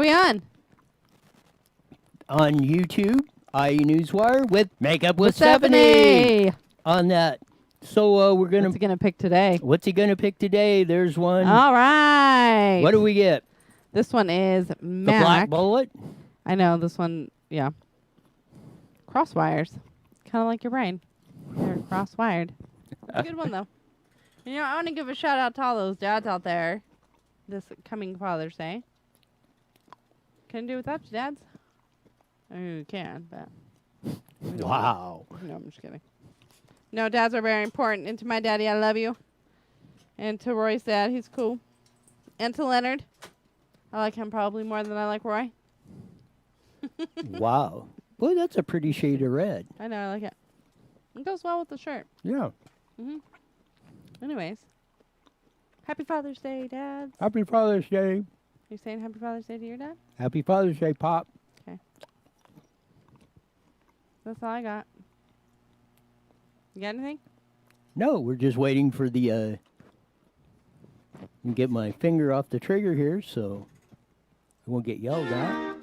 we on? On YouTube, IE Newswire with Makeup with Stephanie. On that. So we're going What's he gonna pick today? What's he going to pick today? There's one. All right. What do we get? This one is Mac. The Black Bullet? I know, this one, yeah. Crosswires. Kind of like your brain. They're cross-wired. It's a good one, though. You know, I want to give a shout-out to all those dads out there this coming Father's Day. Can I do without you, dads? Oh, you can, but... Wow. No, I'm just kidding. No, dads are very important. And to my daddy, I love you. And to Roy's dad, he's cool. And to Leonard. I like him probably more than I like Roy. Wow. Boy, that's a pretty shade of red. I know, I like it. It goes well with the shirt. Yeah. Mm-hmm. Anyways. Happy Father's Day, dads. Happy Father's Day. You saying Happy Father's Day to your dad? Happy Father's Day, Pop. Okay. That's all I got. You got anything? No, we're just waiting for the, get my finger off the trigger here so I won't get yelled at.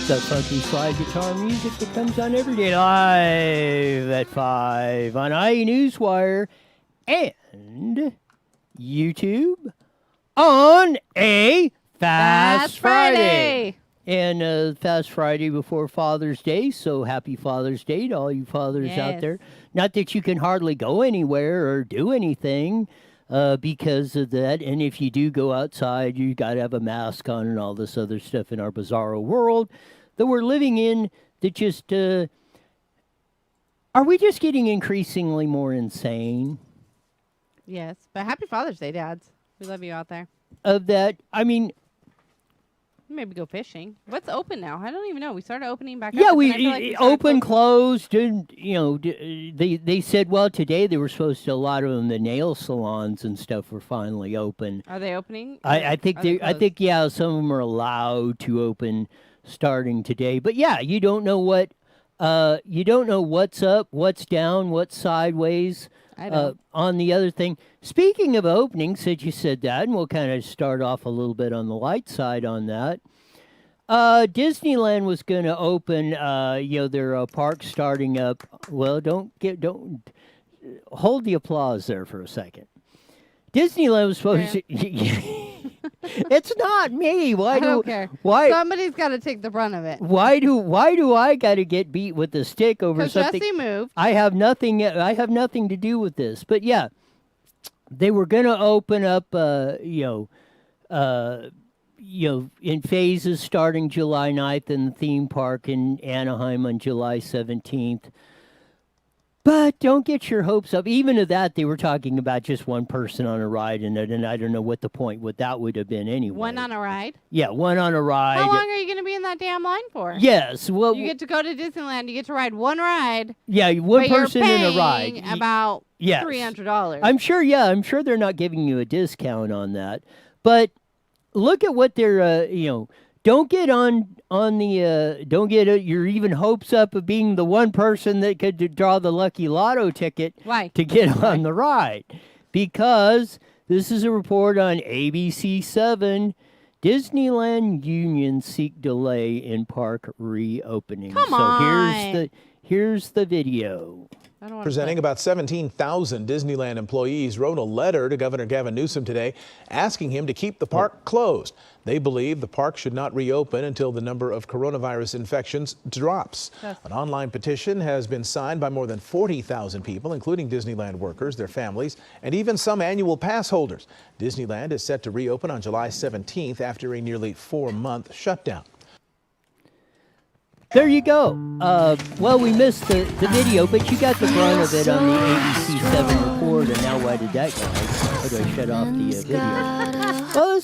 That funky slide guitar music that comes on every day live at 5 on IE Newswire and YouTube on a Fast Friday. And Fast Friday before Father's Day, so happy Father's Day to all you fathers out there. Not that you can hardly go anywhere or do anything because of that, and if you do go outside, you got to have a mask on and all this other stuff in our bizarro world that we're living in that just, are we just getting increasingly more insane? Yes, but happy Father's Day, dads. We love you out there. Of that, I mean... Maybe go fishing. What's open now? I don't even know. We started opening back up. Yeah, we open, closed, and, you know, they said, well, today they were supposed to, a lot of them, the nail salons and stuff were finally open. Are they opening? I think yeah, some of them are allowed to open starting today. But yeah, you don't know what's up, what's down, what's sideways. I don't. On the other thing, speaking of openings, since you said that, and we'll kind of start off a little bit on the light side on that. Disneyland was going to open, their park starting up. Well, don't hold the applause there for a second. Disneyland was supposed to. It's not me. I don't care. Why? Somebody's got to take the brunt of it. Why do I got to get beat with the stick over something? Jesse moved. I have nothing to do with this. But yeah, they were going to open up, in phases starting July 9th in the theme park in Anaheim on July 17th. But don't get your hopes up. Even of that, they were talking about just one person on a ride, and I don't know what that would have been anyway. One on a ride? Yeah, one on a ride. How long are you going to be in that damn line for? Yes, well, you get to go to Disneyland. You get to ride one ride. Yeah, one person in a ride. You're paying about $300. I'm sure they're not giving you a discount on that. But look at what they're, don't get your even hopes up of being the one person that could draw the lucky lotto ticket to get on the ride. Because this is a report on ABC 7. Disneyland unions seek delay in park reopening. Come on. Here's the video. Presenting about 17,000 Disneyland employees wrote a letter to Governor Gavin Newsom today asking him to keep the park closed. They believe the park should not reopen until the number of coronavirus infections drops. An online petition has been signed by more than 40,000 people, including Disneyland workers, their families, and even some annual pass holders. Disneyland is set to reopen on July 17th after a nearly 4-month shutdown. There you go. Well, we missed the video, but you got the brunt of it on the ABC 7 report, and now why did that, guys? How do I shut off the video? Well,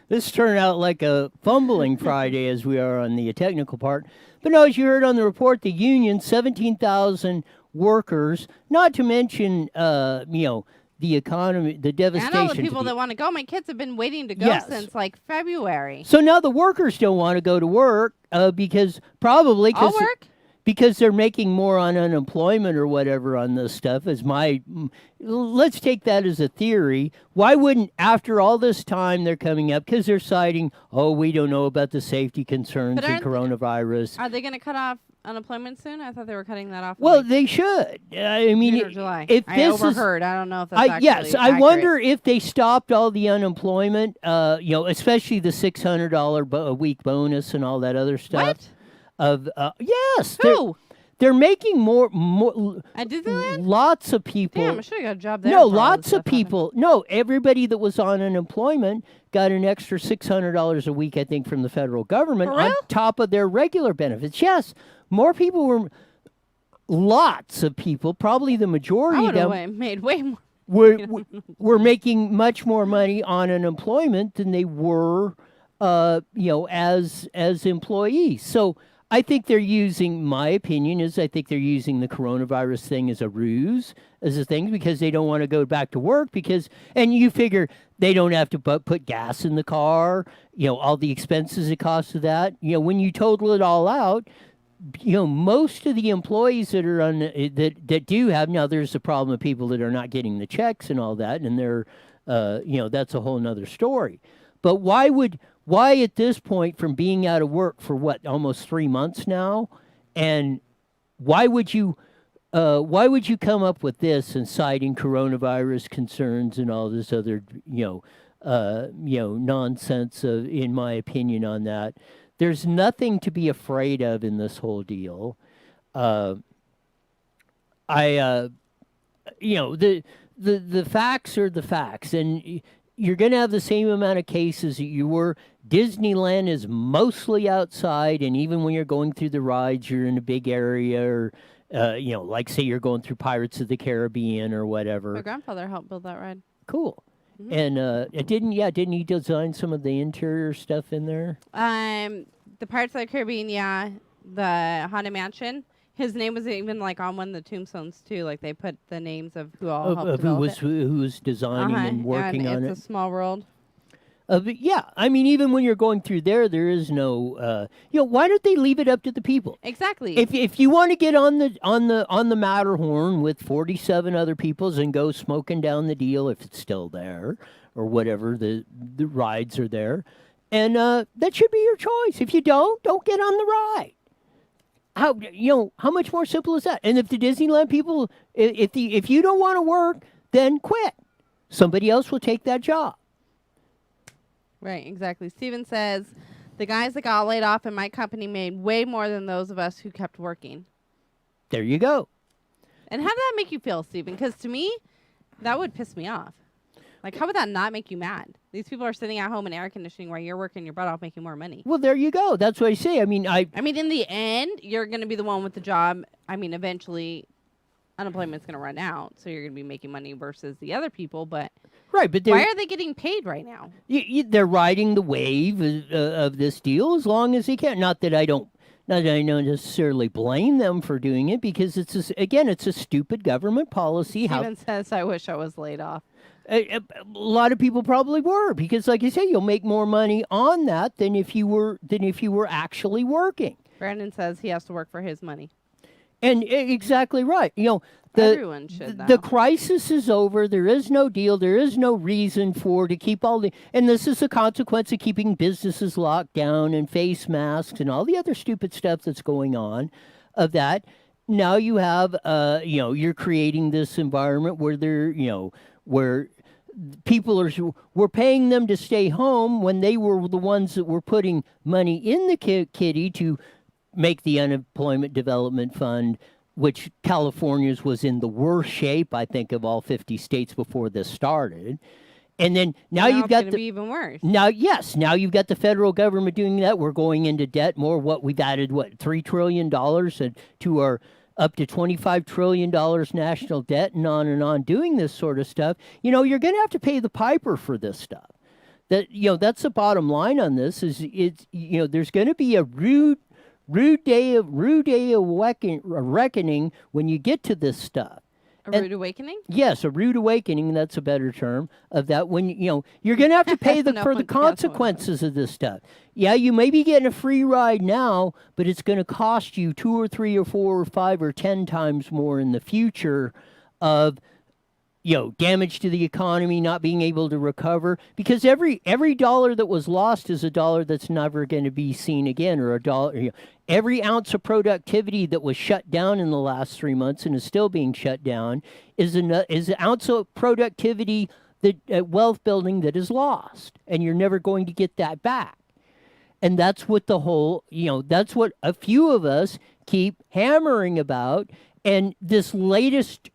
this turned out like a fumbling Friday as we are on the technical part. But no, as you heard on the report, the union, 17,000 workers, not to mention, the economy, the devastation. And all the people that want to go. My kids have been waiting to go Yes. since like February. So now the workers don't want to go to work because probably I'll work. because they're making more on unemployment or whatever on this stuff. Let's take that as a theory. Why wouldn't, after all this time, they're coming up because they're citing, oh, we don't know about the safety concerns and coronavirus. Are they going to cut off unemployment soon? I thought they were cutting that off. Well, they should. I mean, June or July. if I this overheard. I don't know if that's actually yes, I accurate. wonder if they stopped all the unemployment. Especially the $600 a week bonus and all that other stuff. What? Yes. Who? They're making more. At Disneyland? Lots of people. Damn, I should have got a job there. No, for all lots this of stuff happened. people. No, everybody that was on unemployment got an extra $600 a week, I think, from the federal government For on real? top of their regular benefits. Yes, more people were. Lots of people, probably the I majority of would have them, made way more. were making much more money on unemployment than they were, as employees. So I think they're using, my opinion is, I think they're using the coronavirus thing as a ruse, as a thing, because they don't want to go back to work and you figure they don't have to put gas in the car, all the expenses it costs of that. When you total it all out, most of the employees that are on that do have, now there's the problem of people that are not getting the checks and all that, and they're, that's a whole nother story. But why at this point, from being out of work for almost 3 months now, and why would you come up with this and citing coronavirus concerns and all this other, nonsense, in my opinion, on that? There's nothing to be afraid of in this whole deal. The facts are the facts, and you're going to have the same amount of cases that you were. Disneyland is mostly outside, and even when you're going through the rides, you're in a big area, or like say you're going through Pirates of the Caribbean or whatever. My grandfather helped build that ride. Cool. And didn't he design some of the interior stuff in there? The Pirates of the Caribbean, yeah. The Haunted Mansion. His name was even like on one of the tombstones too. Like they put the names of who all helped develop it. Who was designing and working on it. It's a small world. Yeah, I mean, even when you're going through there is no. Why don't they leave it up to the people? Exactly. If you want to get on the Matterhorn with 47 other peoples and go smoking down the deal, if it's still there or whatever, the rides are there, and that should be your choice. If you don't get on the ride. How much more simple is that? And if the Disneyland people, if you don't want to work, then quit. Somebody else will take that job. Right, exactly. Steven says, the guys that got laid off in my company made way more than those of us who kept working. There you go. And how did that make you feel, Steven? Because to me, that would piss me off. Like, how would that not make you mad? These people are sitting at home in air conditioning while you're working your butt off making more money. Well, there you go. That's what I say. I mean, in the end, you're going to be the one with the job. I mean, eventually, unemployment's going to run out, so you're going to be making money versus the other people. But right, but why are they getting paid right now? They're riding the wave of this deal as long as they can. Not that I don't necessarily blame them for doing it, because it's a stupid government policy. Steven says, I wish I was laid off. A lot of people probably were, because, like I say, you'll make more money on that than if you were actually working. Brandon says he has to work for his money. And exactly right. Everyone should. The crisis is over. There is no deal. There is no reason to keep and this is a consequence of keeping businesses locked down and face masks and all the other stupid stuff that's going on. Of that, now you have you're creating this environment where where we're paying them to stay home when they were the ones that were putting money in the kitty to make the Unemployment Development Fund, which California's was in the worst shape, I think, of all 50 states before this started. And then now you've got it's be even worse. Now you've got the federal government doing that. We're going into debt more. We've added $3 trillion to our up to $25 trillion national debt, and on, doing this sort of stuff. You're going to have to pay the piper for this stuff. That's the bottom line on this. There's going to be a rude day of reckoning when you get to this stuff. A rude awakening? Yes, a rude awakening, that's a better term of that. When, you're going to have to pay No for the one- yes, consequences of this stuff. Yeah, you may be getting a free ride now, but it's going to cost you 2 or 3 or 4 or 5 or 10 times more in the future of damage to the economy, not being able to recover, because every dollar that was lost is a dollar that's never going to be seen again, or a dollar. Every ounce of productivity that was shut down in the last 3 months and is still being shut down is an ounce of productivity that wealth building that is lost, and you're never going to get that back. And that's what that's what a few of us keep hammering about. And this latest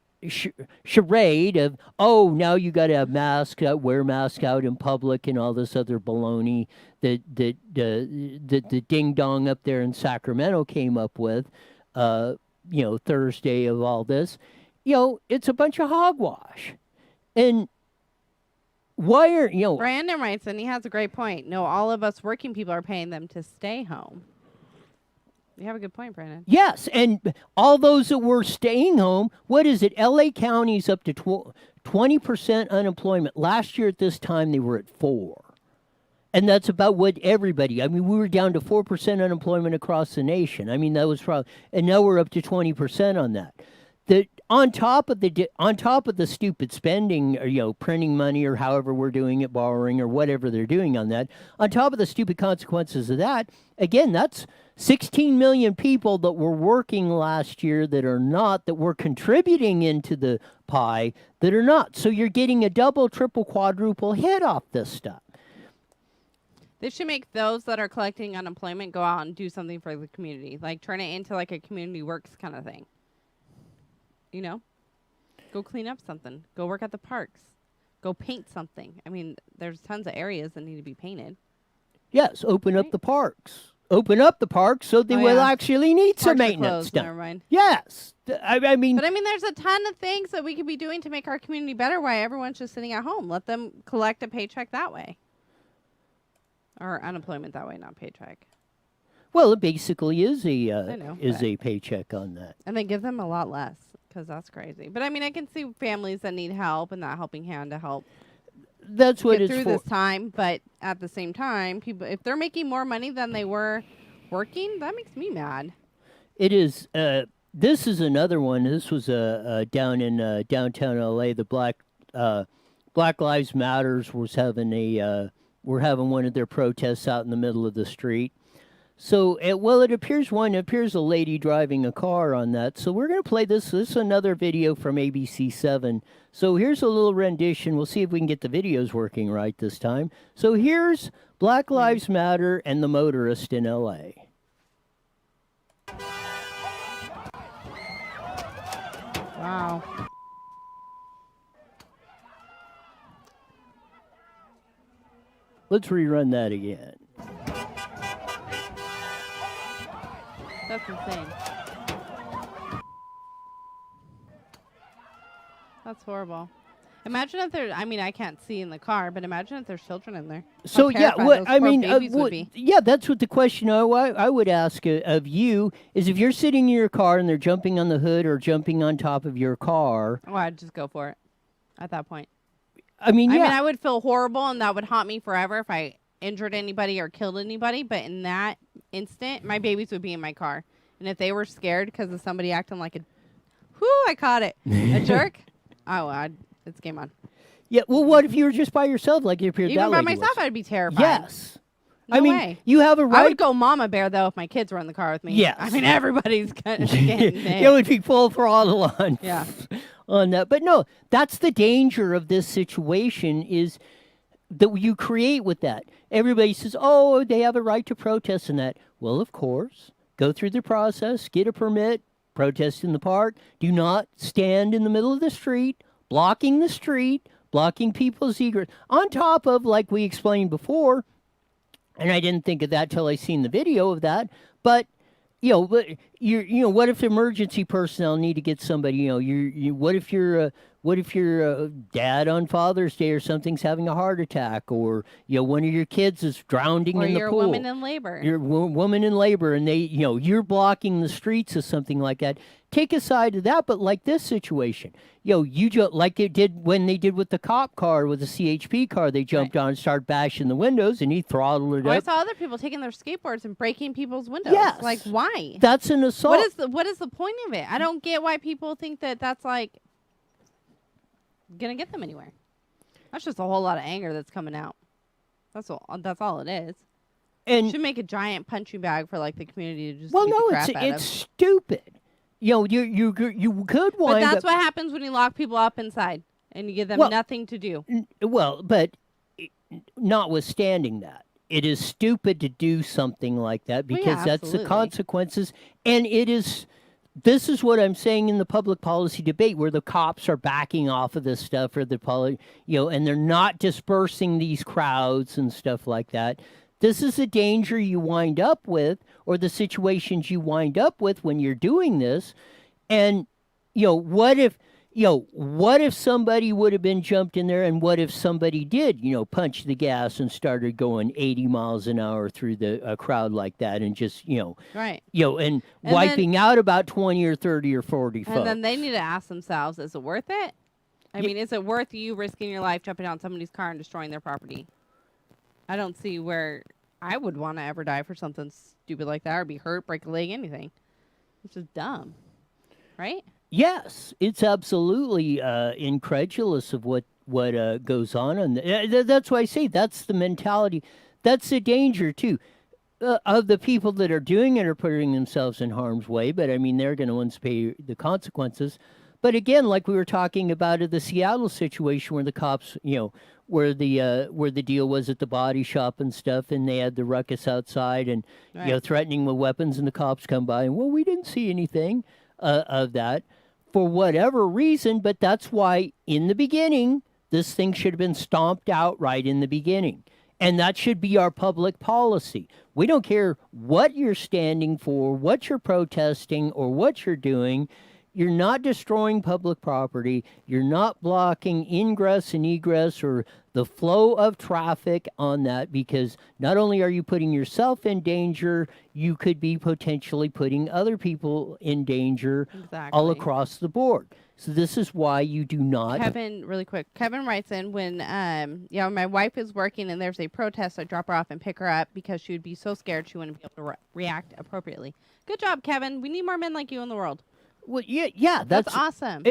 charade of, now you got to have masks, wear masks out in public, and all this other baloney that the ding dong up there in Sacramento came up with, Thursday of all this, it's a bunch of hogwash. And why are Brandon writes, and he has a great point. No, all of us working people are paying them to stay home. You have a good point, Brandon. Yes, and all those that were staying home, what is it? L.A. County's up to 20% unemployment. Last year at this time, they were at 4%. And that's about what everybody, we were down to 4% unemployment across the nation. That was probably, and now we're up to 20% on that. On top of the stupid spending, or printing money, or however we're doing it, borrowing, or whatever they're doing on that, on top of the stupid consequences of that, again, that's 16 million people that were working last year that were contributing into the pie that are not. So you're getting a double, triple, quadruple hit off this stuff. They should make those that are collecting unemployment go out and do something for the community, like turn it into like a community works kind of thing. Go clean up something. Go work at the parks. Go paint something. There's tons of areas that need to be painted. Yes, open up the parks. Open up the parks so they will actually need some maintenance done. Never mind. Yes. But there's a ton of things that we could be doing to make our community better. Why everyone's just sitting at home? Let them collect a paycheck that way. Or unemployment that way, not paycheck. Well, it basically is a paycheck on that. And they give them a lot less, because that's crazy. But I can see families that need help and that helping hand to help. That's what get it's through for. This time, but at the same time, people, if they're making more money than they were working, that makes me mad. It is. This is another one. This was down in downtown LA. The Black Lives Matters was having were having one of their protests out in the middle of the street. So, it appears a lady driving a car on that. So we're going to play this. This is another video from ABC7. So here's a little rendition. We'll see if we can get the videos working right this time. So here's Black Lives Matter and the motorist in L.A. Wow. Let's rerun that again. That's insane. That's horrible. Imagine if there, I can't see in the car, but imagine if there's children in there. So yeah, would yeah, that's what the question I would ask of you is, if you're sitting in your car and they're jumping on the hood or jumping on top of your car. Oh, I'd just go for it at that point. Yeah. I would feel horrible, and that would haunt me forever if I injured anybody or killed anybody. But in that instant, my babies would be in my car. And if they were scared because of somebody acting like I caught it, a jerk, it's game on. Yeah, well, what if you were just by yourself, like you appeared Even that by myself, I'd be terrified. Yes. No way. You have a right. I would go mama bear, though, if my kids were in the car with me. Yes. Everybody's kind of getting it would be full throttle on. Yeah. On that. But no, that's the danger of this situation, is that you create with that. Everybody says, they have a right to protest and that. Well, of course. Go through the process, get a permit, protest in the park. Do not stand in the middle of the street, blocking people's egress. On top of, like we explained before, and I didn't think of that till I seen the video of that, but what if emergency personnel need to get somebody, what if you're What if your dad on Father's Day or something's having a heart attack, or one of your kids is drowning Or in the you're pool? a woman in labor. You're a woman in labor, and they, you're blocking the streets or something like that. Take a side of that, but like this situation, you just like it did when they did with the cop car, with the CHP car, they jumped on and started bashing the windows, and he throttled it I up. saw other people taking their skateboards and breaking people's windows. Yes. Like, why? That's an assault. What is the point of it? I don't get why people think that that's like gonna get them anywhere. That's just a whole lot of anger that's coming out. That's all it is. And should make a giant punching bag for like the community to just well, beat no, the crap out it's of. stupid. You could wind But that's up. what happens when you lock people up inside and you give them nothing to do. But notwithstanding that, it is stupid to do something like that Well, because yeah, that's the absolutely. consequences. And it is. This is what I'm saying in the public policy debate, where the cops are backing off of this stuff, or and they're not dispersing these crowds and stuff like that. This is a danger you wind up with, or the situations you wind up with when you're doing this. And what if somebody would have been jumped in there, and what if somebody did punch the gas and started going 80 miles an hour through a crowd like that, and just Right. and wiping out about 20 or 30 or 40 folks. And then they need to ask themselves, is it worth it? I mean, is it worth you risking your life jumping on somebody's car and destroying their property? I don't see where I would want to ever die for something stupid like that, or be hurt, break a leg, anything. It's just dumb. Right? Yes, it's absolutely incredulous of what goes on. That's why I say that's the mentality. That's the danger, too, of the people that are doing it, are putting themselves in harm's way. But, I mean, they're going to once pay the consequences. But, again, like we were talking about in the Seattle situation, where the cops, where the deal was at the body shop and stuff, and they had the ruckus outside and, threatening with weapons, and the cops come by, and, well, we didn't see anything of that. For whatever reason, but that's why in the beginning, this thing should have been stomped out right in the beginning. And that should be our public policy. We don't care what you're standing for, what you're protesting, or what you're doing. You're not destroying public property. You're not blocking ingress and egress or the flow of traffic on that, because not only are you putting yourself in danger, you could be potentially putting other people in danger all across the board. So this is why you do not. Kevin, really quick. Kevin writes in, when my wife is working and there's a protest, I drop her off and pick her up because she would be so scared she wouldn't be able to react appropriately. Good job, Kevin. We need more men like you in the world. Well, yeah, that's awesome.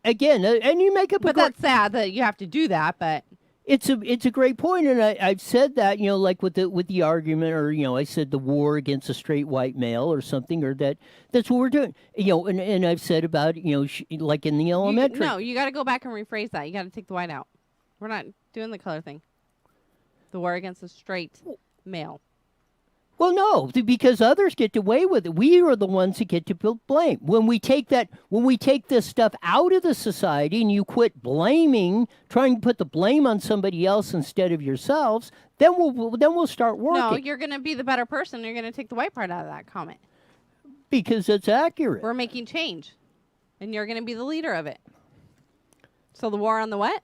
Again, and you make up. But that's sad that you have to do that. But it's a great point, and I've said that like with the argument, or I said the war against a straight white male or something, or that's what we're doing. And I've said about like in the elementary. You got to go back and rephrase that. You got to take the white out. We're not doing the color thing. The war against a straight male. Well, no, because others get away with it. We are the ones that get to blame. When we take this stuff out of the society, and you quit trying to put the blame on somebody else instead of yourselves, then we'll start working. No, you're going to be the better person. You're going to take the white part out of that comment. Because it's accurate. We're making change, and you're going to be the leader of it. So the war on the what?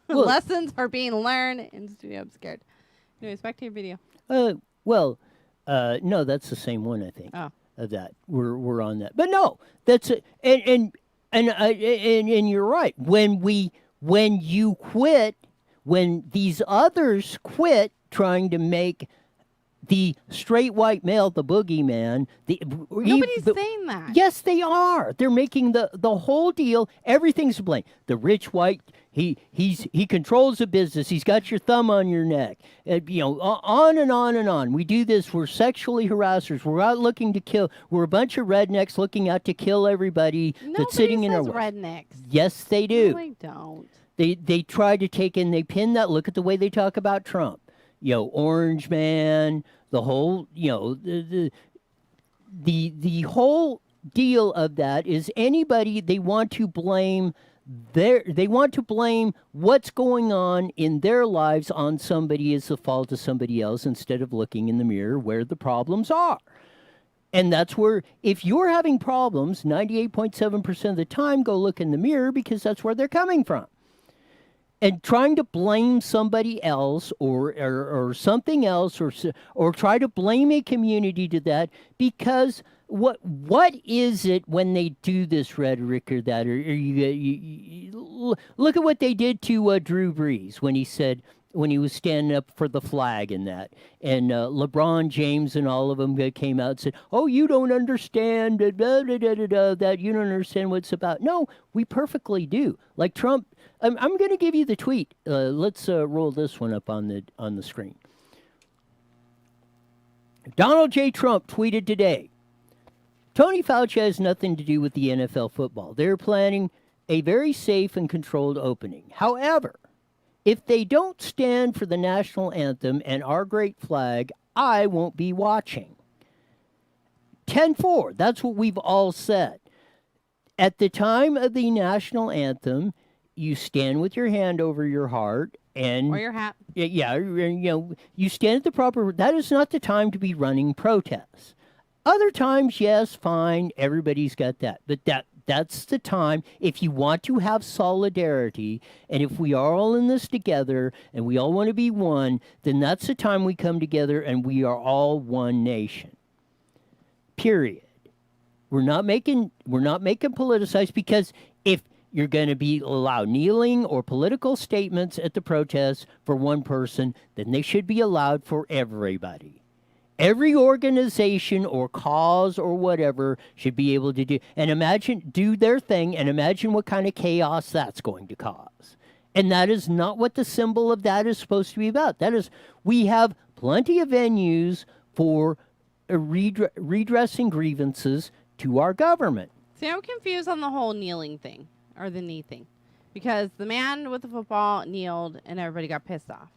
Well, lessons are being learned in studio. I'm scared. Anyways, back to your video. No, that's the same one, I think. Oh. Of that. We're on that. But no, that's it. And you're right. When you quit, when these others quit trying to make the straight white male the boogeyman, nobody's saying that. Yes, they are. They're making the whole deal. Everything's to blame. The rich white. He controls the business. He's got your thumb on your neck. On and on and on. We do this. We're sexually harassers. We're out looking to kill. We're a bunch of rednecks looking out to kill everybody that's sitting in our way. Rednecks. Yes, they do. No, they don't. They try to take in. They pin that. Look at the way they talk about Trump. Orange man. The whole. The whole deal of that is anybody they want to blame. They want to blame what's going on in their lives on somebody as the fault of somebody else, instead of looking in the mirror where the problems are. And that's where, if you're having problems, 98.7% of the time, go look in the mirror, because that's where they're coming from. And trying to blame somebody else or something else or try to blame a community to that, because what is it when they do this rhetoric or that, or you look at what they did to Drew Brees when he was standing up for the flag and that, and LeBron James and all of them came out and said, "Oh, you don't understand that you don't understand what it's about." No, we perfectly do. Like Trump, I'm going to give you the tweet. Let's roll this one up on the screen. Donald J. Trump tweeted today, "Tony Fauci has nothing to do with the NFL football. They're planning a very safe and controlled opening. However, if they don't stand for the national anthem and our great flag, I won't be watching." 10-4, that's what we've all said. At the time of the national anthem, you stand with your hand over your heart and... Or your hat. Yeah, you stand at the proper... That is not the time to be running protests. Other times, yes, fine, everybody's got that. But that's the time, if you want to have solidarity, and if we are all in this together, and we all want to be one, then that's the time we come together and we are all one nation. Period. We're not making politicized, because if you're going to be allowed kneeling or political statements at the protests for one person, then they should be allowed for everybody. Every organization or cause or whatever should be able to do their thing, and imagine what kind of chaos that's going to cause. And that is not what the symbol of that is supposed to be about. That is, we have plenty of venues for redressing grievances to our government. See, I'm confused on the whole kneeling thing, or the knee thing, because the man with the football kneeled and everybody got pissed off.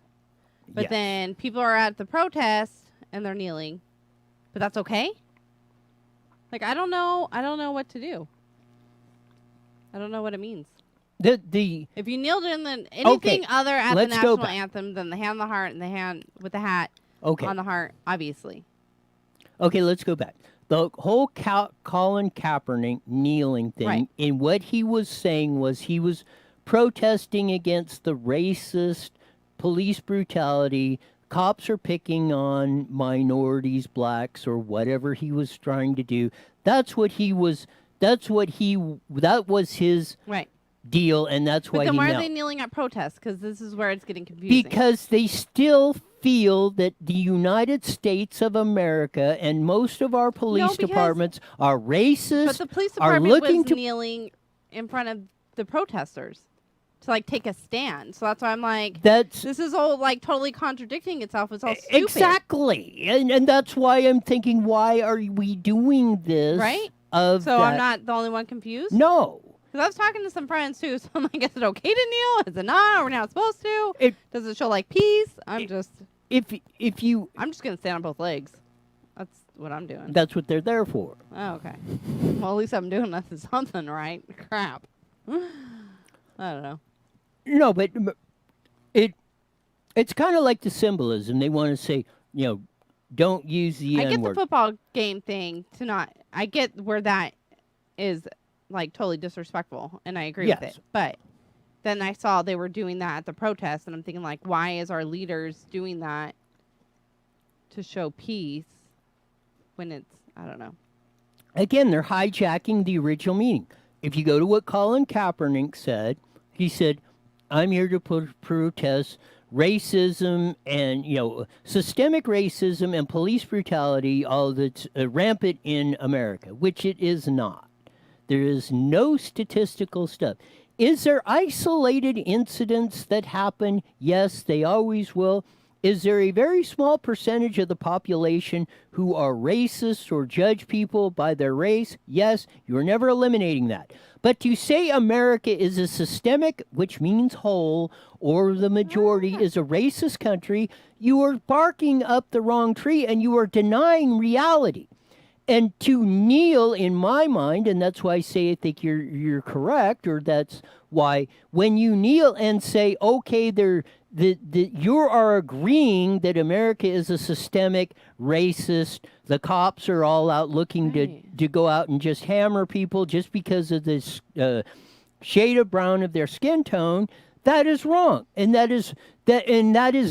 But Yes. then people are at the protest and they're kneeling, but that's okay? Like, I don't know what to do. I don't know what it means. If you kneeled in anything other at the let's go national back. anthem than the hand on the heart and the hand with the hat on the heart, obviously. Okay, let's go back. The whole Colin Kaepernick kneeling thing, Right. and what he was saying was he was protesting against the racist police brutality. Cops are picking on minorities, blacks, or whatever he was trying to do. That was his Right. deal, and that's But why then he why are knelt. they kneeling at protests? Because this is where it's getting confusing. Because they still feel that the United States of America and most of our police because- departments are racist. But the police are department looking was to kneeling in front of the protesters to, like, take a stand. So that's why I'm like, That's this is all, like, totally contradicting itself. It's all stupid. exactly, and that's why I'm thinking, why are we doing this? Right? Of So that? I'm not the only one confused? No. Because I was talking to some friends, too, so I'm like, is it okay to kneel? Is it not? Are we not supposed to? Does it show, like, peace? I'm just If you going to stand on both legs. That's what I'm doing. that's what they're there for. Oh, okay. Well, at least I'm doing something right. Crap. I don't know. No, but it's kind of like the symbolism. They want to say, don't use the I get the N-word. football game thing to not. I get where that is, like, totally disrespectful, and I agree with Yes. it. But then I saw they were doing that at the protest, and I'm thinking, like, why is our leaders doing that to show peace when it's, I don't know. Again, they're hijacking the original meaning. If you go to what Colin Kaepernick said, he said, "I'm here to protest racism and systemic racism and police brutality, all that's rampant in America," which it is not. There is no statistical stuff. Is there isolated incidents that happen? Yes, they always will. Is there a very small percentage of the population who are racist or judge people by their race? Yes, you're never eliminating that. But to say America is a systemic, which means whole, or the majority is a racist country, you are barking up the wrong tree and you are denying reality. And to kneel, in my mind, and that's why I say I think you're correct, or that's why when you kneel and say, okay, you are agreeing that America is a systemic racist. The cops are all out looking to go out and just hammer people just because of this shade of brown of their skin tone. That is wrong, and that is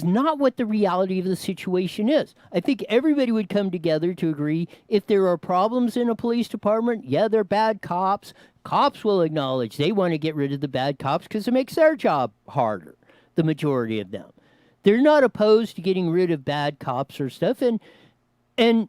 not what the reality of the situation is. I think everybody would come together to agree if there are problems in a police department, yeah, they're bad cops. Cops will acknowledge they want to get rid of the bad cops because it makes their job harder, the majority of them. They're not opposed to getting rid of bad cops or stuff, and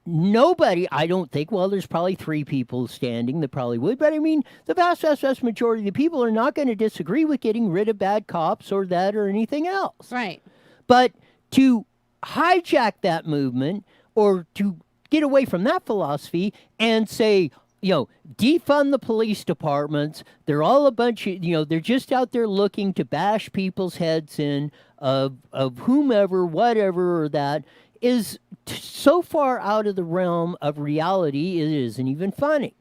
nobody, I don't think, well, there's probably 3 people standing that probably would, but I mean, the vast majority of the people are not going to disagree with getting rid of bad cops or that or anything else. Right. But to hijack that movement or to get away from that philosophy and say, defund the police departments, they're all a bunch of, they're just out there looking to bash people's heads in of whomever, whatever, or that, is so far out of the realm of reality, it isn't even funny.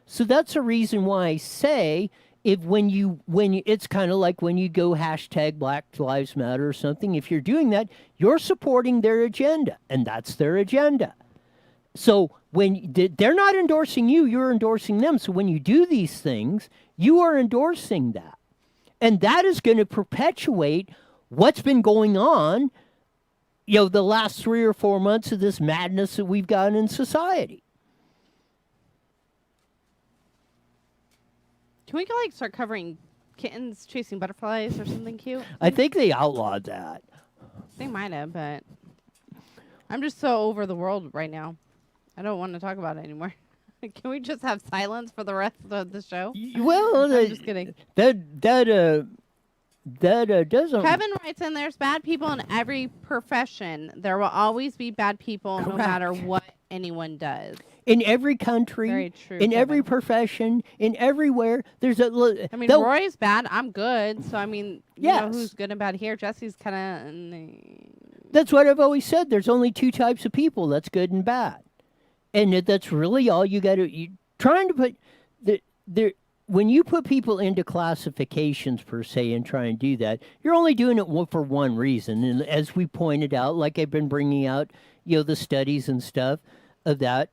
So that's a reason why I say, when you it's kind of like when you go hashtag Black Lives Matter or something, if you're doing that, you're supporting their agenda, and that's their agenda. So when they're not endorsing you, you're endorsing them. So when you do these things, you are endorsing that. And that is going to perpetuate what's been going on the last 3 or 4 months of this madness that we've got in society. Can we start covering kittens chasing butterflies or something cute? I think they outlawed that. They might have, but I'm just so over the world right now. I don't want to talk about it anymore. Can we just have silence for the rest of the show? Well, I'm just kidding. That doesn't. Kevin writes in, there's bad people in every profession. There will always be bad people no matter what anyone does. In every country, very true, in Kevin. Every profession, in everywhere, there's I mean, Roy's bad. I'm good. So, I mean, yes. You know who's good and bad here? Jesse's kind of... That's what I've always said. There's only 2 types of people. That's good and bad. And that's really all you got to... Trying to put... When you put people into classifications, per se, and try and do that, you're only doing it for one reason. And as we pointed out, like I've been bringing out, the studies and stuff of that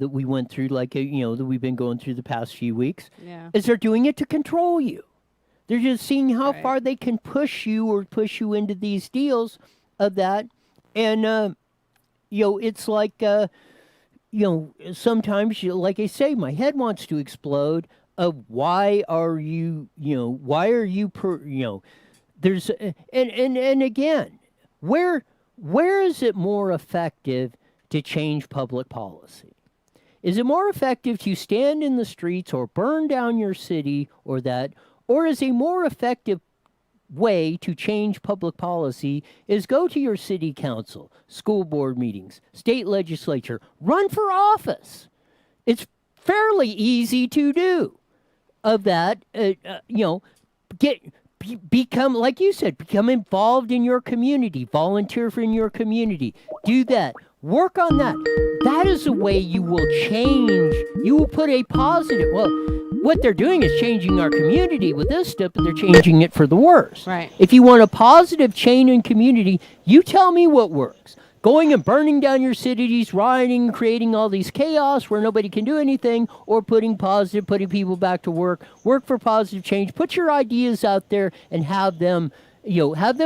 we went through, that we've been going through the past few weeks, is they're doing it to control you. They're just seeing how far they can push you into these deals of that. And, it's like, sometimes, like I say, my head wants to explode. Why are you there's and again, where is it more effective to change public policy? Is it more effective to stand in the streets or burn down your city or is a more effective way to change public policy is go to your city council, school board meetings, state legislature, run for office? It's fairly easy to do. Of that, become, like you said, become involved in your community, volunteer in your community, do that, work on that. That is the way you will change. You will put a positive, what they're doing is changing our community with this stuff, but they're changing it for the worse. Right. If you want a positive change in community, you tell me what works. Going and burning down your cities, rioting, creating all these chaos where nobody can do anything, or putting people back to work for positive change. Put your ideas out there and have them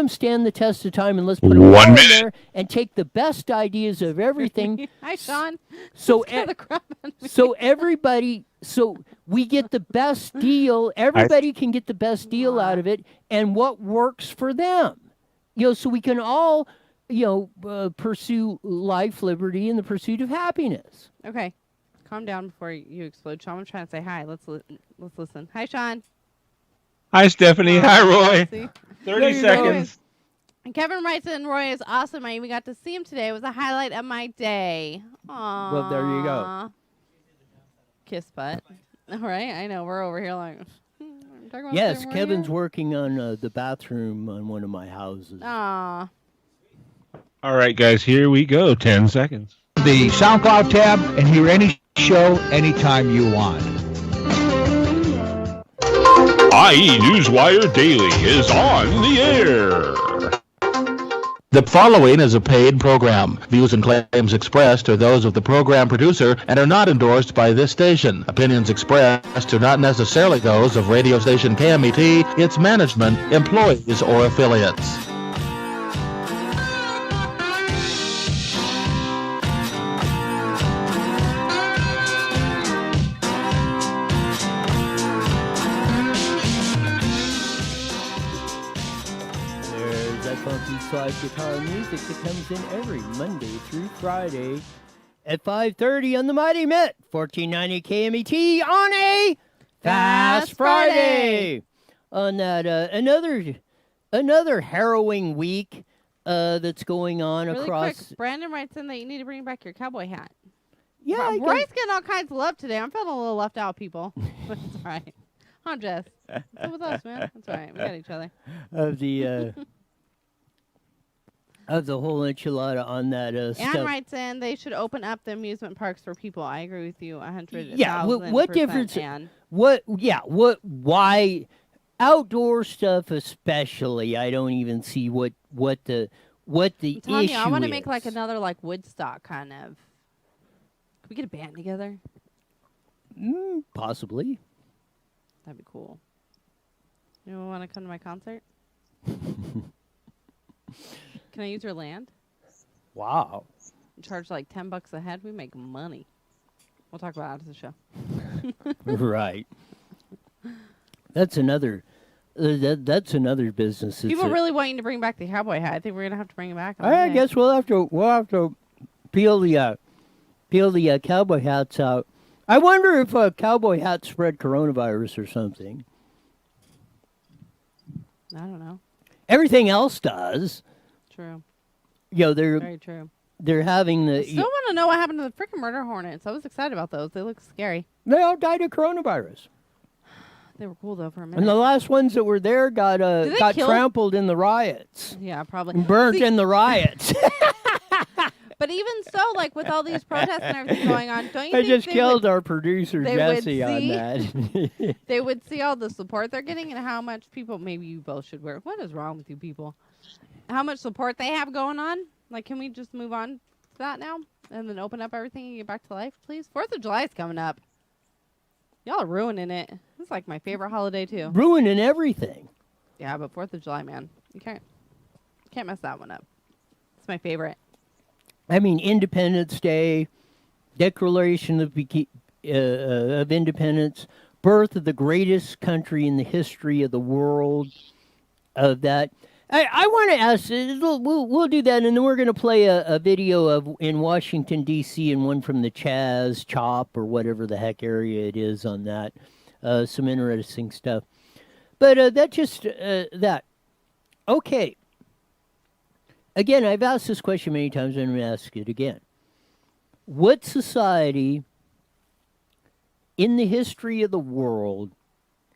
stand the test of time, and let's put them all in there and take the best ideas of everything. Hi, Sean. So we get the best deal. Everybody can get the best deal out of it, and what works for them. So we can all pursue life, liberty, and the pursuit of happiness. Okay. Calm down before you explode. Sean, I'm trying to say hi. Let's listen. Hi, Sean. Hi, Stephanie. Hi, Roy. See? 30 seconds. And Kevin writes in, Roy is awesome. I even got to see him today. It was a highlight of my day. Aww. Well, there you go. Kiss butt. All right. I know. We're over here like... Yes, Kevin's working on the bathroom on one of my houses. Aww. All right, guys, here we go. 10 seconds. The SoundCloud tab and hear any show anytime you want. IE Newswire Daily is on the air. The following is a paid program. Views and claims expressed are those of the program producer and are not endorsed by this station. Opinions expressed are not necessarily those of radio station KMET, its management, employees, or affiliates. There's that funky slide guitar music that comes in every Monday through Friday at 5:30 on the Mighty Met, 1490 KMET on a Fast Friday. On that, another harrowing week that's going on Really across. quick, Brandon writes in that you need to bring back your cowboy hat. Yeah, I Roy's guess- getting all kinds of love today. I'm feeling a little left out, people. That's all right. I'm Jess. What's with us, man? That's all right. We got each other. of the of the whole enchilada on that Ann stuff. writes in they should open up the amusement parks for people. I agree with you 100,000%. Yeah, what difference? Ann. What? Yeah. What? Why? Outdoor stuff, especially. I don't even see what the I'm telling issue you, I want to is. make like another like Woodstock kind of. Can we get a band together? Possibly. That'd be cool. You want to come to my concert? Can I use your land? Wow. Charge like $10 a head. We make money. We'll talk about it after the show. Right. That's another. That's another business. People really want you to bring back the cowboy hat. I think we're gonna have to bring it back. on I Monday. guess we'll have to peel the cowboy hats out. I wonder if cowboy hats spread coronavirus or something. I don't know. Everything else does. True. You know, Very true. they're having I the. still want to know what happened to the freaking murder hornets. I was excited about those. They look scary. They all died of coronavirus. They were cool though for a minute. And the last ones that were there got they kill- trampled in the riots. Yeah, probably. Burnt See, in the riots. But even so, like with all these protests and everything going on, don't you I think just they killed would, our producer they would Jesse on see- that. they would see all the support they're getting and how much people, maybe you both should wear. What is wrong with you people? How much support they have going on? Like, can we just move on to that now and then open up everything and get back to life, please? 4th of July is coming up. Y'all are ruining it. This is like my favorite holiday too. Ruining everything. Yeah, but 4th of July, man, you can't mess that one up. It's my favorite. I mean, Independence Day, Declaration of Independence, birth of the greatest country in the history of the world. Of that, I want to ask. We'll do that, and then we're going to play a video of in Washington D.C. and one from the Chaz Chop or whatever the heck area it is on that. Some interesting stuff, but that just that. Okay. Again, I've asked this question many times, and I'm going to ask it again. What society in the history of the world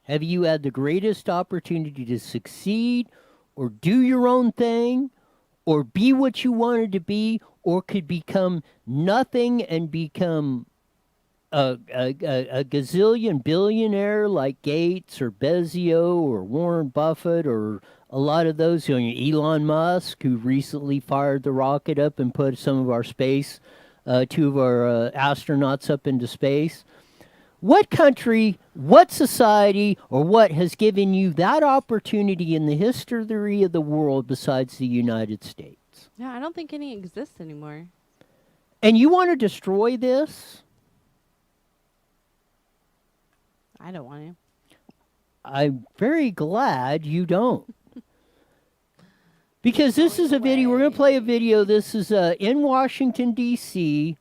have you had the greatest opportunity to succeed or do your own thing or be what you wanted to be or could become nothing and become a gazillion billionaire like Gates or Bezos or Warren Buffett or a lot of those, you know, Elon Musk, who recently fired the rocket up and put some of our space, 2 of our astronauts up into space. What country, what society, or what has given you that opportunity in the history of the world besides the United States? Yeah, I don't think any exist anymore. And you want to destroy this? I don't want to. I'm very glad you don't. Because this is a video, we're going to play a video. This is in Washington, D.C.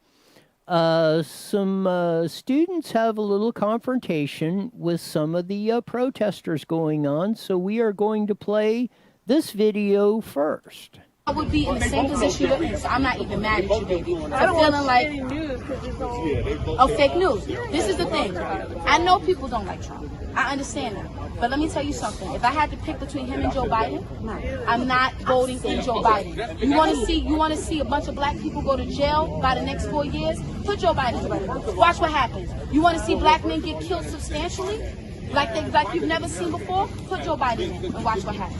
Some students have a little confrontation with some of the protesters going on. So we are going to play this video first. I would be in the same position you're in, so I'm not even mad at you, baby. I'm feeling like fake news. This is the thing. I know people don't like Trump. I understand that. But let me tell you something. If I had to pick between him and Joe Biden, I'm not voting in Joe Biden. You want to see a bunch of black people go to jail by the next 4 years? Put Joe Biden in. Watch what happens. You want to see black men get killed substantially? like you've never seen before. Put Joe Biden in and watch what happens.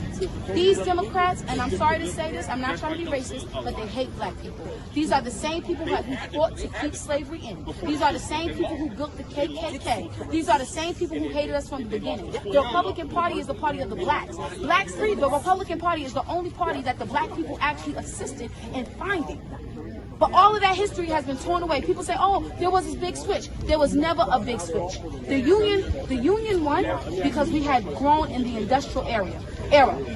These Democrats, and I'm sorry to say this, I'm not trying to be racist, but they hate black people. These are the same people who fought to keep slavery in. These are the same people who built the KKK. These are the same people who hated us from the beginning. The Republican Party is the party of the blacks. Blacks, the Republican Party is the only party that the black people actually assisted in finding. But all of that history has been torn away. People say, oh, there was this big switch. There was never a big switch. The Union won because we had grown in the industrial era.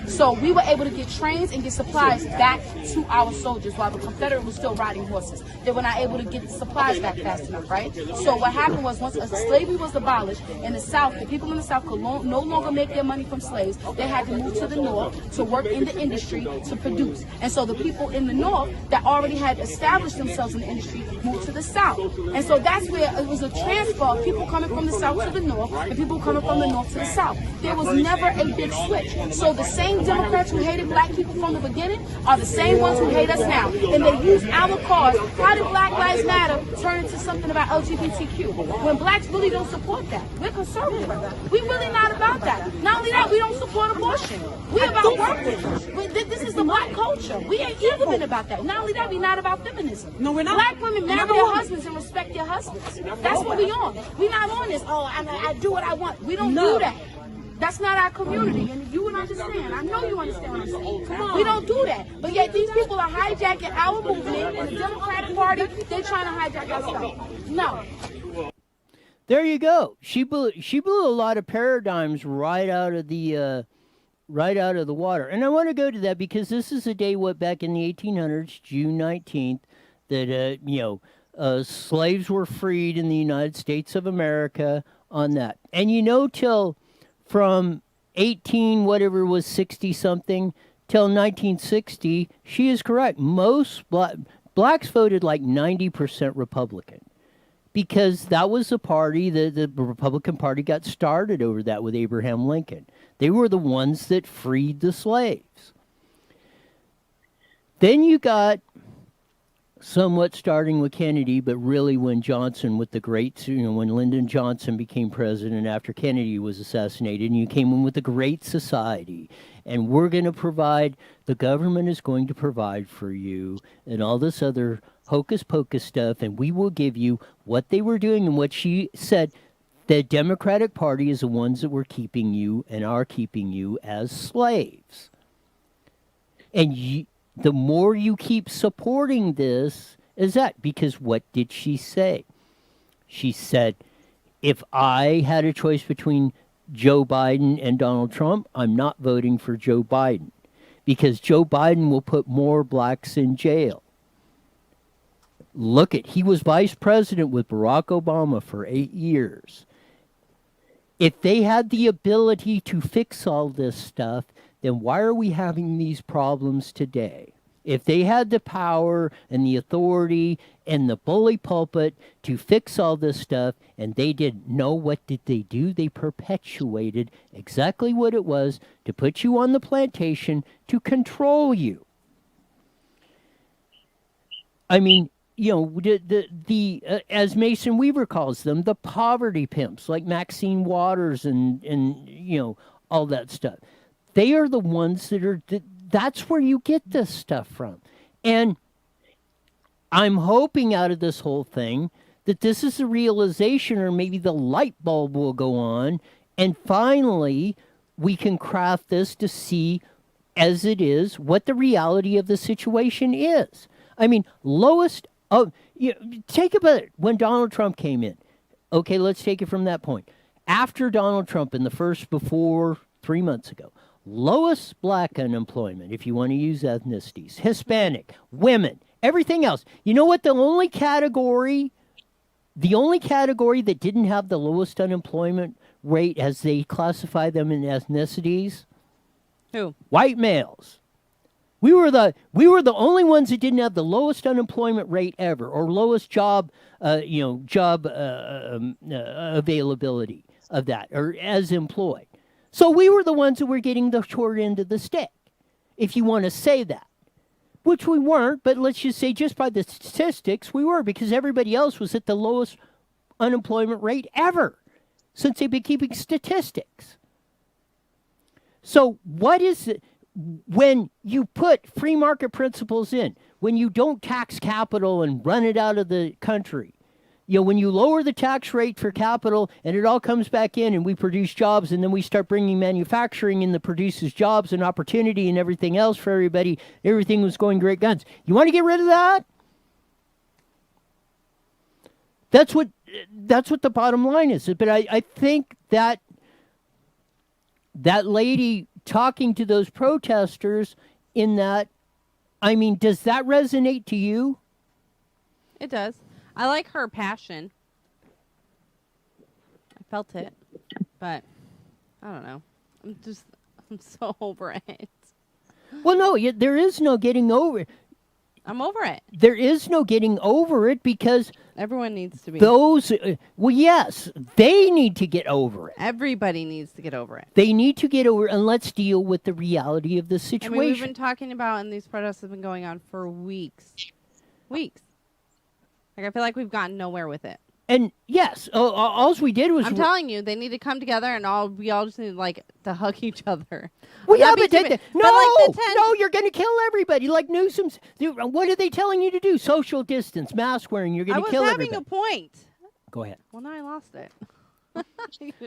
So we were able to get trains and get supplies back to our soldiers while the Confederate was still riding horses. They were not able to get the supplies back fast enough, right? So what happened was once slavery was abolished in the South, the people in the South could no longer make their money from slaves. They had to move to the North to work in the industry to produce. And so the people in the North that already had established themselves in the industry moved to the South. And so that's where it was a transfer of people coming from the South to the North and people coming from the North to the South. There was never a big switch. So the same Democrats who hated black people from the beginning are the same ones who hate us now. And they use our cause. How did Black Lives Matter turn into something about LGBTQ? When blacks really don't support that. We're conservative. We're really not about that. Not only that, we don't support abortion. We're about workers. This is the black culture. We ain't ever been about that. Not only that, we're not about feminism. No, we're not. Black women marry their husbands and respect their husbands. That's what we on. We're not on this, oh, I do what I want. We don't do that. That's not our community, and you would understand. I know you understand what I'm saying. Come on. We don't do that. But yet these people are hijacking our movement, and the Democratic Party, they're trying to hijack our stuff. No. There you go. She blew a lot of paradigms right out of the water. And I want to go to that because this is a day, back in the 1800s, June 19th, that, slaves were freed in the United States of America on that. And till from 60 something till 1960, she is correct. Most blacks voted like 90% Republican because that was the party that the Republican Party got started over that with Abraham Lincoln. They were the ones that freed the slaves. Then you got somewhat starting with Kennedy, but really when Johnson with the great, when Lyndon Johnson became president after Kennedy was assassinated, and you came in with the Great Society, and we're going to provide, the government is going to provide for you, and all this other hocus pocus stuff, and we will give you what they were doing, and what she said, the Democratic Party is the ones that were keeping you and are keeping you as slaves. And the more you keep supporting this, is that because what did she say? She said, if I had a choice between Joe Biden and Donald Trump, I'm not voting for Joe Biden because Joe Biden will put more blacks in jail. He was vice president with Barack Obama for 8 years. If they had the ability to fix all this stuff, then why are we having these problems today? If they had the power and the authority and the bully pulpit to fix all this stuff and they didn't know, what did they do? They perpetuated exactly what it was to put you on the plantation to control you. I mean, as Mason Weaver calls them, the poverty pimps like Maxine Waters and all that stuff. They are the ones that's where you get this stuff from. And I'm hoping out of this whole thing that this is a realization, or maybe the light bulb will go on, and finally we can craft this to see as it is what the reality of the situation is. I mean, take about it when Donald Trump came in. Okay, let's take it from that point. After Donald Trump before 3 months ago, lowest black unemployment, if you want to use ethnicities, Hispanic, women, everything else. You know what? The only category that didn't have the lowest unemployment rate as they classify them in ethnicities? Who? White males. We were the only ones that didn't have the lowest unemployment rate ever, or lowest job availability of that, or as employed. So we were the ones that were getting the short end of the stick, if you want to say that. Which we weren't, but let's just say just by the statistics, we were, because everybody else was at the lowest unemployment rate ever. since they've been keeping statistics. So what is it when you put free market principles in, when you don't tax capital and run it out of the country? When you lower the tax rate for capital and it all comes back in and we produce jobs, and then we start bringing manufacturing in that produces jobs and opportunity and everything else for everybody, everything was going great guns. You want to get rid of that? That's what the bottom line is. But I think that lady talking to those protesters in that, I mean, does that resonate to you? It does. I like her passion. I felt it, but I don't know. I'm so over it. Well, no, there is no getting over it. I'm over it. There is no getting over it because everyone needs to be. Those, well, yes, they need to get over it. Everybody needs to get over it. They need to get over it, and let's deal with the reality of the situation. I mean, we've been talking about, and these protests have been going on for weeks. Weeks. Like, I feel like we've gotten nowhere with it. And yes, all we did was... I'm telling you, they need to come together, and we all just need, like, to hug each other. Well, yeah, but no, you're going to kill everybody. Like Newsom's... What are they telling you to do? Social distance, mask wearing, you're going to kill everybody. I was having a point. Go ahead. Well, now I lost it.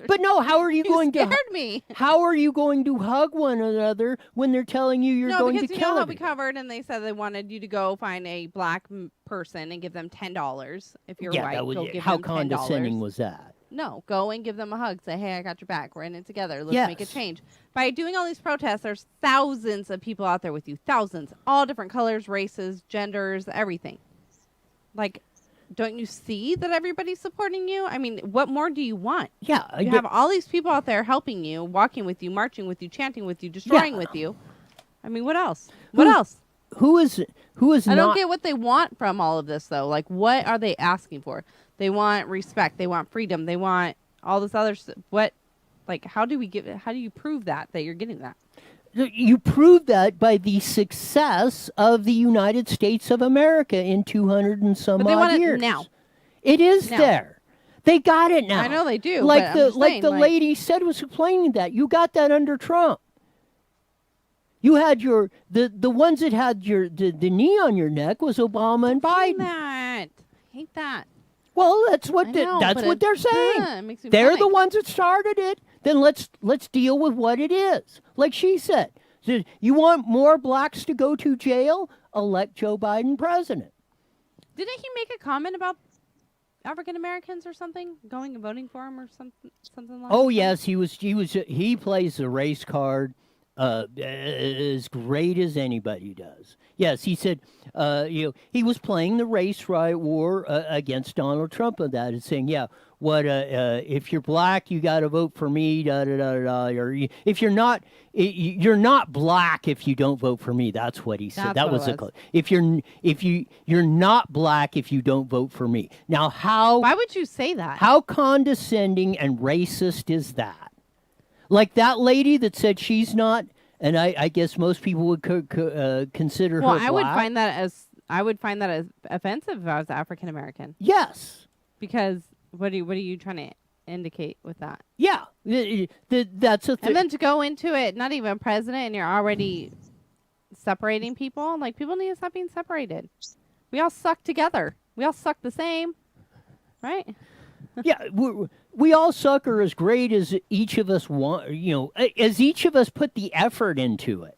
But no, how are you going to... scared me. How are you going to hug one another when they're telling you you're going to kill because you know how everybody? we covered, and they said they wanted you to go find a black person and give them $10. If you're white, go give how them $10. condescending was that? No, go and give them a hug. Say, hey, I got your back. We're in it together. Let's make a change. By doing all these protests, there's thousands of people out there with you. Thousands. All different colors, races, genders, everything. Like, don't you see that everybody's supporting you? I mean, what more do you want? Yeah. You have all these people out there helping you, walking with you, marching with you, chanting with you, destroying with you. I mean, what else? What else? Who is I don't get what they want from all of this, though. Like, what are they asking for? They want respect. They want freedom. They want all this other stuff. What? Like, how do you prove that you're getting that? You prove that by the success of the United States of America in 200 and some odd years. But they want it now. It is there. They got it now. I know they do. Like the lady said was complaining that you got that under Trump. You had the ones that had the knee on your neck was Obama and Biden. Hate that. Well, that's what they're saying. They're the ones that started it. Then let's deal with what it is. Like she said, you want more blacks to go to jail? Elect Joe Biden president. Didn't he make a comment about African Americans or something going and voting for him or something like that? Oh yes, he plays the race card as great as anybody does. Yes, he said, he was playing the race riot war against Donald Trump on that and saying, if you're black, you got to vote for me, da da da da. Or if you're not black if you don't vote for me. That's what he said. That was it. If you're not black if you don't vote for me. Now, why would you say that? How condescending and racist is that? Like that lady that said she's not, and I guess most people would consider her black. Well, I would find that as offensive if I was African American. Yes. Because what are you trying to indicate with that? Yeah, that's a thing. And then to go into it, not even president, and you're already separating people. Like, people need to stop being separated. We all suck together. We all suck the same, right? Yeah, we all suck are as great as each of us want. As each of us put the effort into it.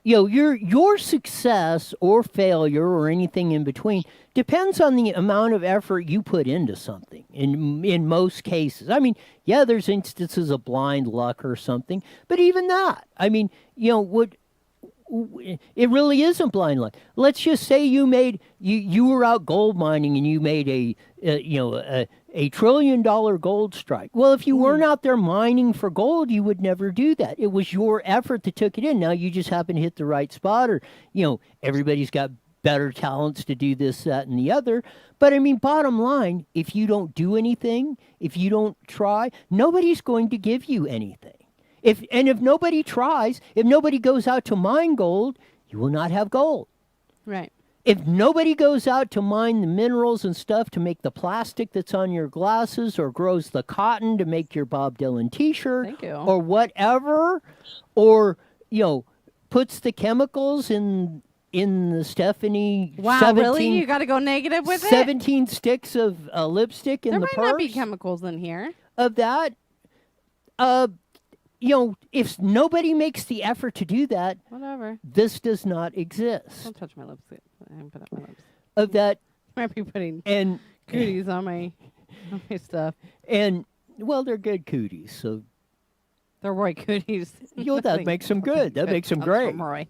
Your success or failure or anything in between depends on the amount of effort you put into something. In most cases, I mean, yeah, there's instances of blind luck or something, but even that, I mean, it really isn't blind luck. Let's just say you were out gold mining and you made a $1 trillion gold strike. Well, if you weren't out there mining for gold, you would never do that. It was your effort that took it in. Now you just happen to hit the right spot, or everybody's got better talents to do this, that, and the other. But I mean, bottom line, if you don't do anything, if you don't try, nobody's going to give you anything. If nobody tries, if nobody goes out to mine gold, you will not have gold. Right. if nobody goes out to mine the minerals and stuff to make the plastic that's on your glasses or grows the cotton to make your Bob Dylan t-shirt Thank you. or whatever, or, puts the chemicals in the Stephanie Wow, 17, really? You got to go negative with it? 17 sticks of lipstick in There the might purse not be chemicals in here. of that, if nobody makes the effort to do that, Whatever. this does not exist. Don't touch my lips. I haven't put up my lips. Of that, Might be putting and cooties on my stuff. well, they're good cooties, so They're Roy cooties. that makes them good. That makes them That's great. from Roy.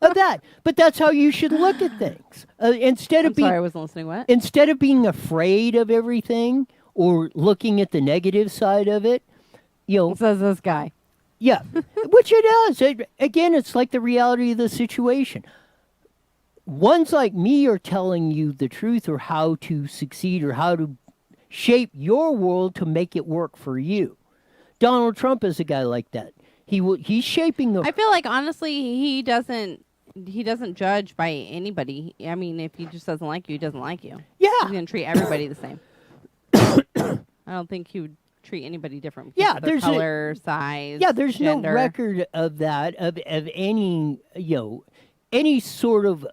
Of that, but that's how you should look at things. Instead of I'm sorry, I being wasn't listening. What? instead of being afraid of everything or looking at the negative side of it, Says this guy. yeah, which it does. Again, it's like the reality of the situation. Ones like me are telling you the truth or how to succeed or how to shape your world to make it work for you. Donald Trump is a guy like that. He's shaping the. I feel like honestly, he doesn't judge by anybody. I mean, if he just doesn't like you, he doesn't like you. Yeah. He's gonna treat everybody the same. I don't think he would treat anybody different. Yeah, because of their there's color, size. Yeah, there's gender. no record of that of any any sort of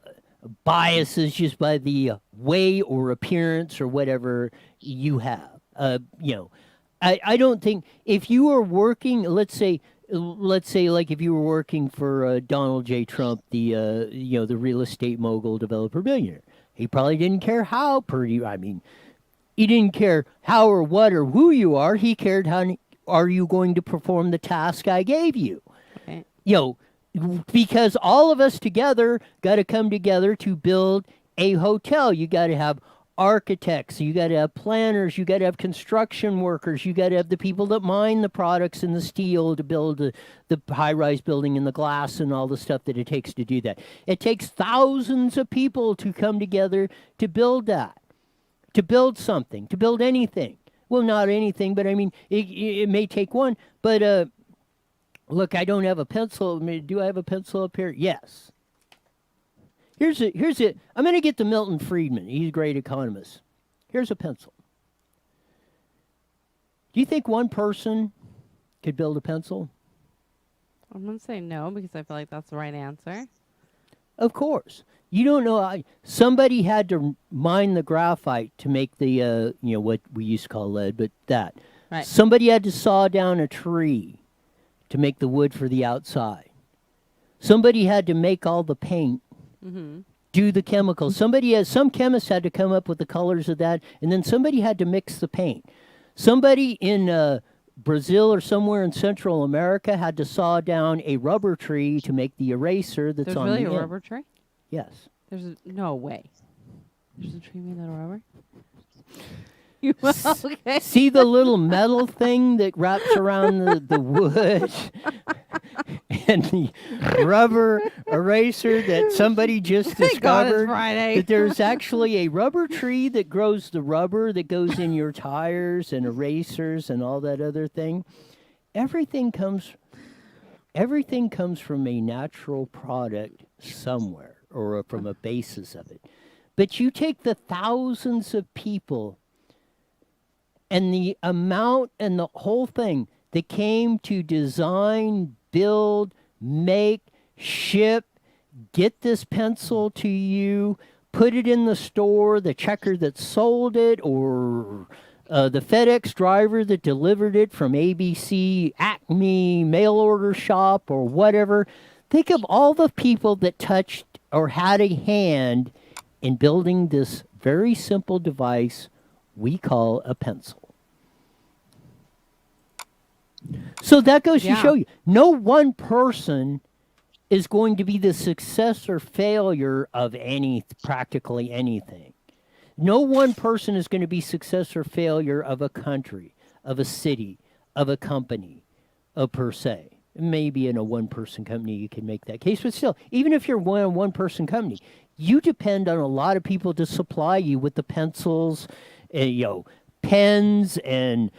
biases just by the way or appearance or whatever you have. I don't think if you are working, let's say like if you were working for Donald J. Trump, the the real estate mogul developer billionaire, he probably didn't care how pretty. I mean, he didn't care how or what or who you are. He cared how are you going to perform the task I gave you. Okay. Because all of us together got to come together to build a hotel. You got to have architects, you got to have planners, you got to have construction workers, you got to have the people that mine the products and the steel to build the high-rise building and the glass and all the stuff that it takes to do that. It takes thousands of people to come together to build that, to build something, to build anything. Well, not anything, but I mean, it may take one. But look, I don't have a pencil. Do I have a pencil up here? Yes. Here's it. I'm going to get to Milton Friedman. He's a great economist. Here's a pencil. Do you think one person could build a pencil? I'm gonna say no because I feel like that's the right answer. Of course. You don't know. Somebody had to mine the graphite to make the what we used to call lead, but that. Right. Somebody had to saw down a tree to make the wood for the outside. Somebody had to make all the paint. Mm-hmm. Do the chemicals. Some chemist had to come up with the colors of that, and then somebody had to mix the paint. Somebody in Brazil or somewhere in Central America had to saw down a rubber tree to make the eraser that's There's on really the a end. rubber tree? Yes. No way. There's a tree made out of rubber? Okay. See the little metal thing that wraps around the wood and the rubber eraser that somebody just Thank God it's discovered? Friday. That there's actually a rubber tree that grows the rubber that goes in your tires and erasers and all that other thing. Everything comes from a natural product somewhere or from a basis of it. But you take the thousands of people and the amount and the whole thing that came to design, build, make, ship, get this pencil to you, put it in the store, the checker that sold it, or the FedEx driver that delivered it from ABC, Acme, mail order shop, or whatever. Think of all the people that touched or had a hand in building this very simple device we call a pencil. So that goes to show you, no one person is going to be the success or failure of practically anything. No one person is going to be success or failure of a country, of a city, of a company, per se. Maybe in a one-person company you can make that case, but still, even if you're a one-person company, you depend on a lot of people to supply you with the pencils, pens, and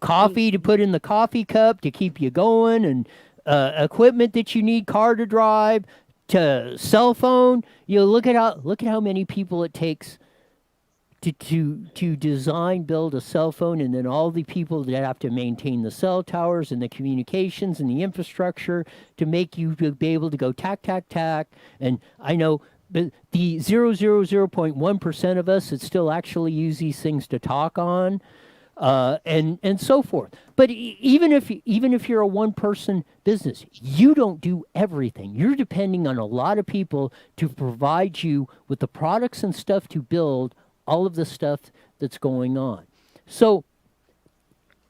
coffee to put in the coffee cup to keep you going, and equipment that you need, car to drive, to cell phone. Look at how many people it takes to design, build a cell phone, and then all the people that have to maintain the cell towers and the communications and the infrastructure to make you to be able to go tack, tack, tack. And I know the 0.1% of us that still actually use these things to talk on, and so forth. But even if you're a one-person business, you don't do everything. You're depending on a lot of people to provide you with the products and stuff to build all of the stuff that's going on. So,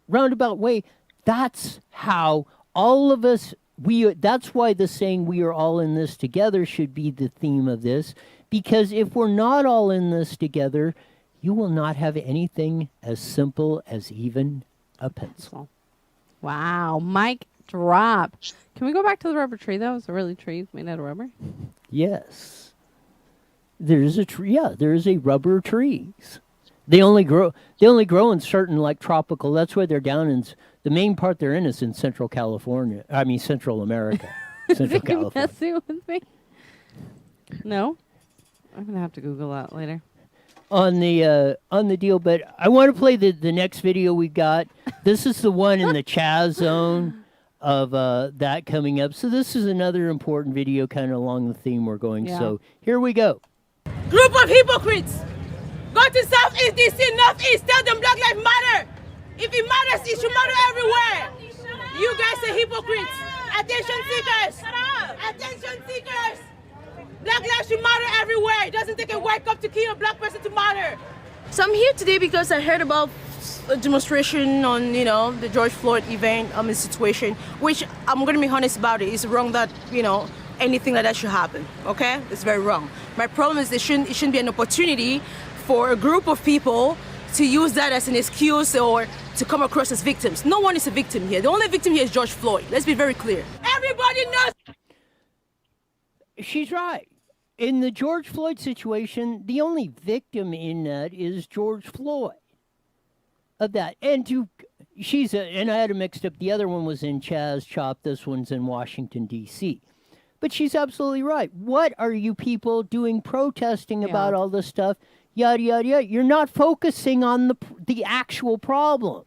roundabout way, that's how all of us, that's why the saying "we are all in this together" should be the theme of this, because if we're not all in this together, you will not have anything as simple as even a pencil. Wow, mic drop. Can we go back to the rubber tree, though? Is it really trees made out of rubber? Yes. There's a tree. Yeah, there's a rubber trees. They only grow in certain like tropical. That's why they're down in the main part they're in is in Central California. I mean Central America. Central California. Messing with me? No, I'm gonna have to Google that later. On the deal, but I want to play the next video we got. This is the one in the Chaz zone of that coming up. So this is another important video, kind of along the theme we're going. Yeah. So here we go. Group of hypocrites. Go to Southeast DC, Northeast, tell them Black Lives Matter. If it matters, it should matter everywhere. You guys are hypocrites. Attention seekers. Attention seekers. Black lives should matter everywhere. It doesn't take a white cop to kill a black person to matter. So I'm here today because I heard about a demonstration on, the George Floyd event, situation, which I'm going to be honest about it. It's wrong that, anything like that should happen, okay? It's very wrong. My problem is it shouldn't be an opportunity for a group of people to use that as an excuse or to come across as victims. No one is a victim here. The only victim here is George Floyd. Let's be very clear. Everybody knows. She's right. In the George Floyd situation, the only victim in that is George Floyd. Of that, and I had it mixed up. The other one was in Chaz Chop. This one's in Washington D.C. But she's absolutely right. What are you people doing protesting about all this stuff? Yada yada yada. You're not focusing on the actual problem.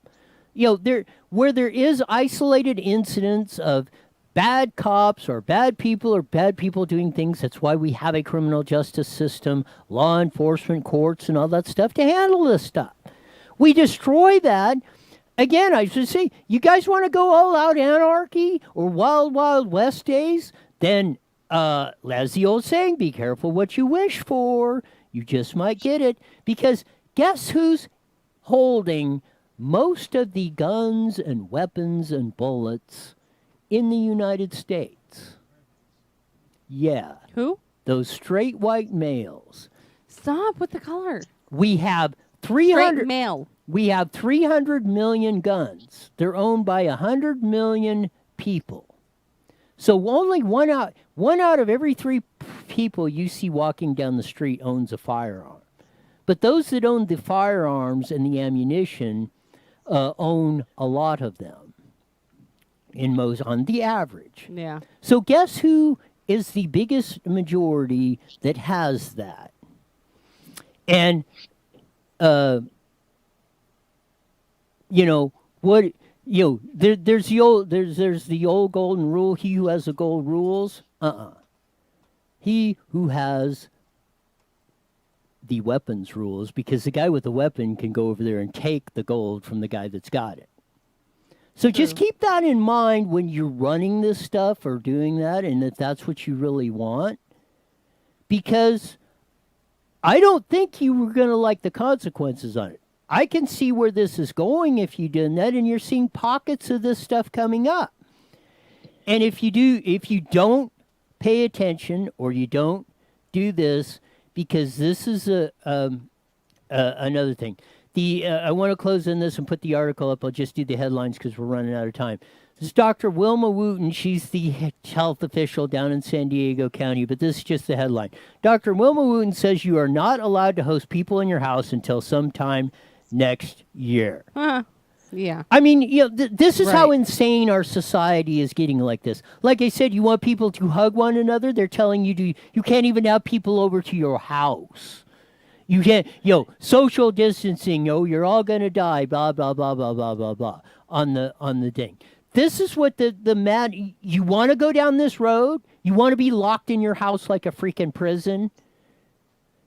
Where there is isolated incidents of bad cops or bad people doing things. That's why we have a criminal justice system, law enforcement, courts, and all that stuff to handle this stuff. We destroy that. Again, I should say, you guys want to go all out anarchy or wild, wild west days? Then, as the old saying, be careful what you wish for. You just might get it. Because guess who's holding most of the guns and weapons and bullets in the United States? Yeah. Who? Those straight white males. Stop with the color. We have 300 Straight male. We have 300 million guns. They're owned by 100 million people. So only one out of every three people you see walking down the street owns a firearm. But those that own the firearms and the ammunition own a lot of them. On the average. Yeah. So guess who is the biggest majority that has that? And there's the old golden rule, he who has the gold rules. He who has the weapons rules, because the guy with the weapon can go over there and take the gold from the guy that's got it. So just keep that in mind when you're running this stuff or doing that, and if that's what you really want. Because I don't think you were going to like the consequences on it. I can see where this is going if you do that, and you're seeing pockets of this stuff coming up. And if you don't pay attention or you don't do this, because this is another thing. I want to close in this and put the article up. I'll just do the headlines because we're running out of time. This is Dr. Wilma Wooten. She's the health official down in San Diego County, but this is just the headline. Dr. Wilma Wooten says you are not allowed to host people in your house until sometime next year. Yeah. I mean, this is how Right. insane our society is getting like this. Like I said, you want people to hug one another. They're telling you you can't even have people over to your house. You can't, social distancing, you're all going to die, blah, blah, blah, blah, blah, blah, blah, on the thing. This is what the mad, you want to go down this road? You want to be locked in your house like a freaking prison?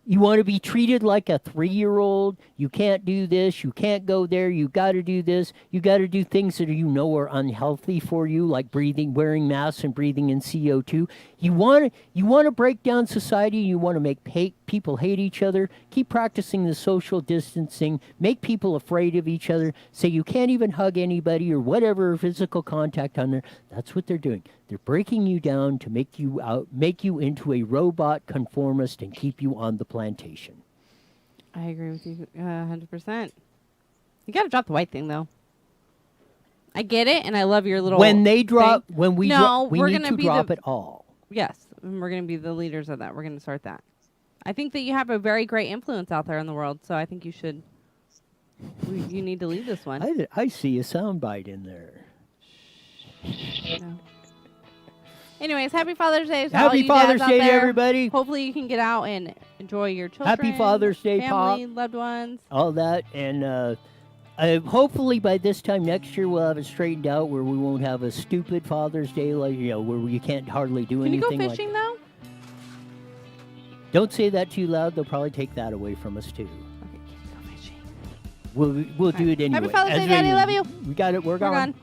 You want to be treated like a 3-year-old? You can't do this. You can't go there. You got to do this. You got to do things that are unhealthy for you, like wearing masks and breathing in CO2. You want to break down society. You want to make people hate each other. Keep practicing the social distancing. Make people afraid of each other. Say you can't even hug anybody or whatever physical contact on there. That's what they're doing. They're breaking you down to make you into a robot conformist and keep you on the plantation. I agree with you 100%. You got to drop the white thing, though. I get it, and I love your little When they drop, thing. when we No, drop, we we're need gonna to be drop the- it all. Yes, and we're going to be the leaders of that. We're going to start that. I think that you have a very great influence out there in the world, so I think you should. You need to lead this one. I see a soundbite in there. No. Anyways, happy Father's Day to all Happy you Father's dads out Day to there. everybody. Hopefully you can get out and enjoy your children. Happy Father's Day, family, Pop. loved ones. All that, and hopefully by this time next year we'll have it straightened out where we won't have a stupid Father's Day where you can't hardly do Can you anything. go fishing though? Don't say that too loud. They'll probably take that away from us too. Okay, can you go fishing? We'll do it anyway. Happy Father's Day, As Daddy. we- Love you. We got it. We're We're gone. gone.